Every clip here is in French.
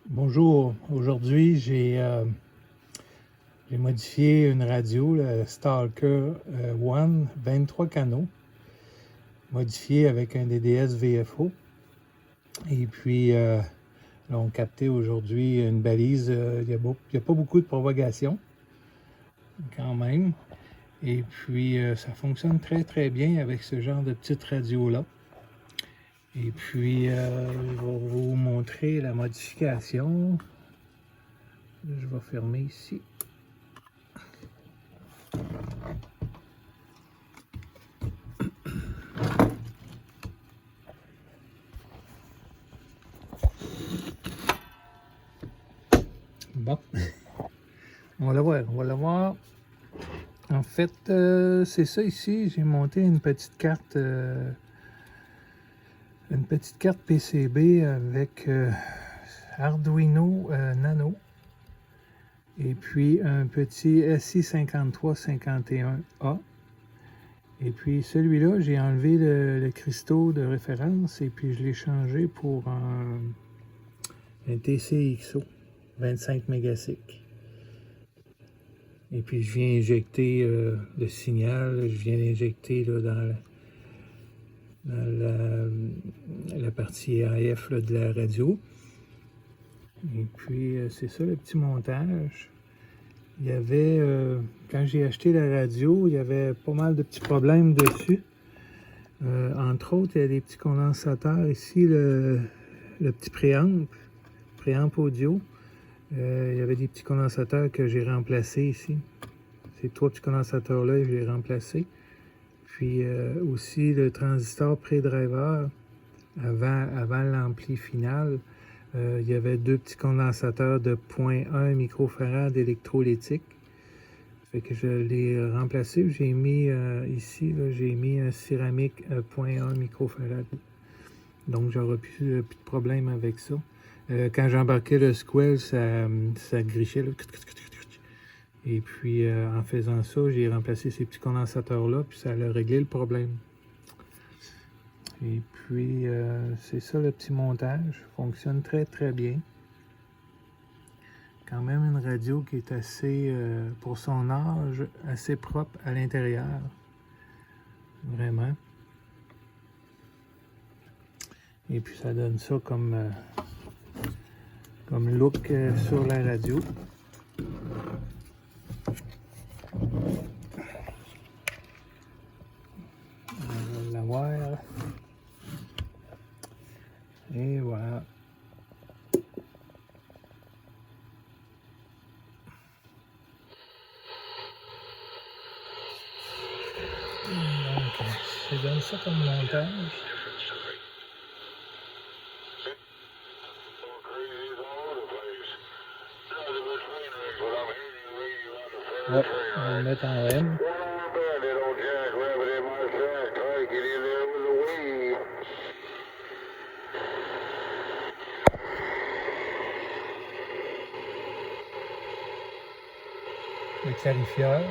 Bonjour, aujourd'hui j'ai modifié une radio, la Stalker One, 23 canaux, modifiée avec un DDS VFO. Et puis, là, on captait aujourd'hui une balise, il n'y a pas beaucoup de propagation, quand même. Et puis, ça fonctionne très très bien avec ce genre de petite radio-là. Et puis, je vais vous montrer la modification. Je vais fermer ici. Bon, on va la voir. En fait, c'est ça ici. J'ai monté une petite carte PCB avec Arduino Nano et puis un petit SI5351A. Et puis celui-là, j'ai enlevé le cristaux de référence et puis je l'ai changé pour un TCXO 25 mégasec. Et puis je viens injecter le signal, je viens l'injecter dans la partie AF là, de la radio. Et puis c'est ça le petit montage. Il y avait, quand j'ai acheté la radio, il y avait pas mal de petits problèmes dessus. Entre autres, il y a des petits condensateurs ici, le petit préamp audio. Il y avait des petits condensateurs que j'ai remplacés ici. Ces trois petits condensateurs-là, je les ai remplacés. Puis aussi le transistor pré-driver avant l'ampli final. Il y avait deux petits condensateurs de 0.1 microfarad électrolytique. Fait que je l'ai remplacé. J'ai mis ici, j'ai mis un céramique 0.1 microfarad. Donc j'aurais plus de problème avec ça. Quand j'embarquais le squel, ça grichait. Là. Et puis en faisant ça, j'ai remplacé ces petits condensateurs-là, puis ça a réglé le problème. Et puis, c'est ça le petit montage. Fonctionne très, très bien. Quand même une radio qui est assez, pour son âge, assez propre à l'intérieur. Vraiment. Et puis, ça donne ça comme look sur la radio. On va la voir. Et voilà. Donc, ça donne ça comme montage. Ouais, on va le mettre en M. Le clarifieur.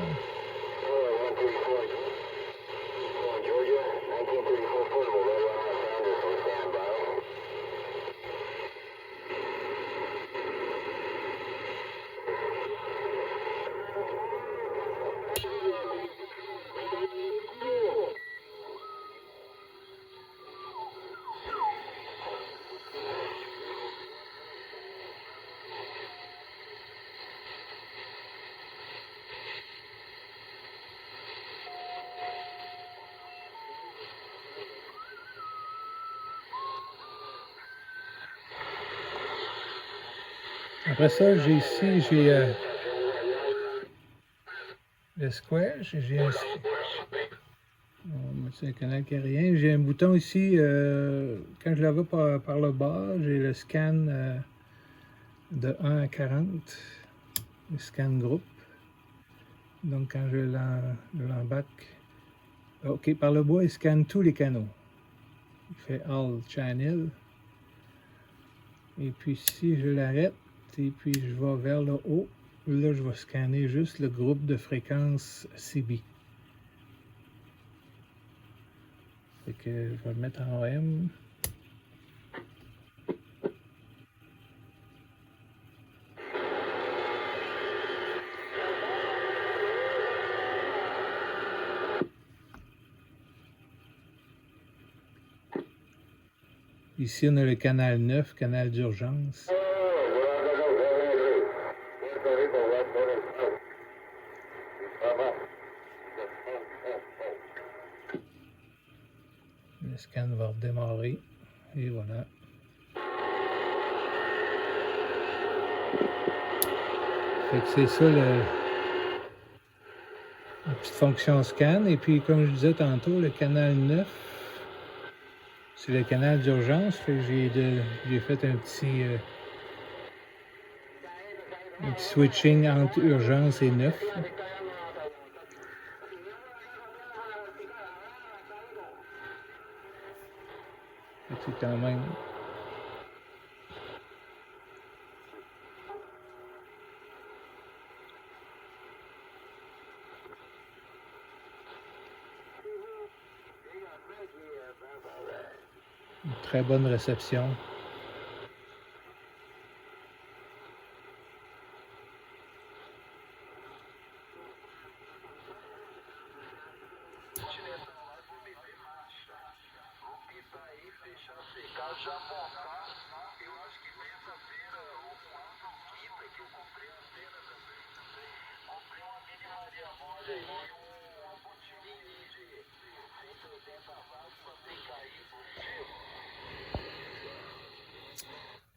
Après ça, j'ai ici, le squash, j'ai un... C'est un canal qui n'a rien. J'ai un bouton ici, quand je la vais par le bas, j'ai le scan de 1 à 40, le scan groupe. Donc quand je l'embarque, ok, par le bas, il scanne tous les canaux. Il fait All Channel. Et puis si je l'arrête, et puis je vais vers le haut, là je vais scanner juste le groupe de fréquence CB. Fait que je vais le mettre en M. Puis ici, on a le canal 9, canal d'urgence. Le scan va redémarrer. Et voilà. Fait que c'est ça la petite fonction scan. Et puis, comme je disais tantôt, le canal 9, c'est le canal d'urgence. Fait que j'ai fait un petit switching entre urgence et 9. C'est quand même une très bonne réception.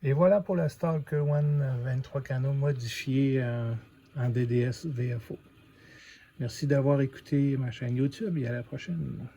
Et voilà pour la Stalker One 23 canaux modifiée en DDS VFO. Merci d'avoir écouté ma chaîne YouTube et à la prochaine.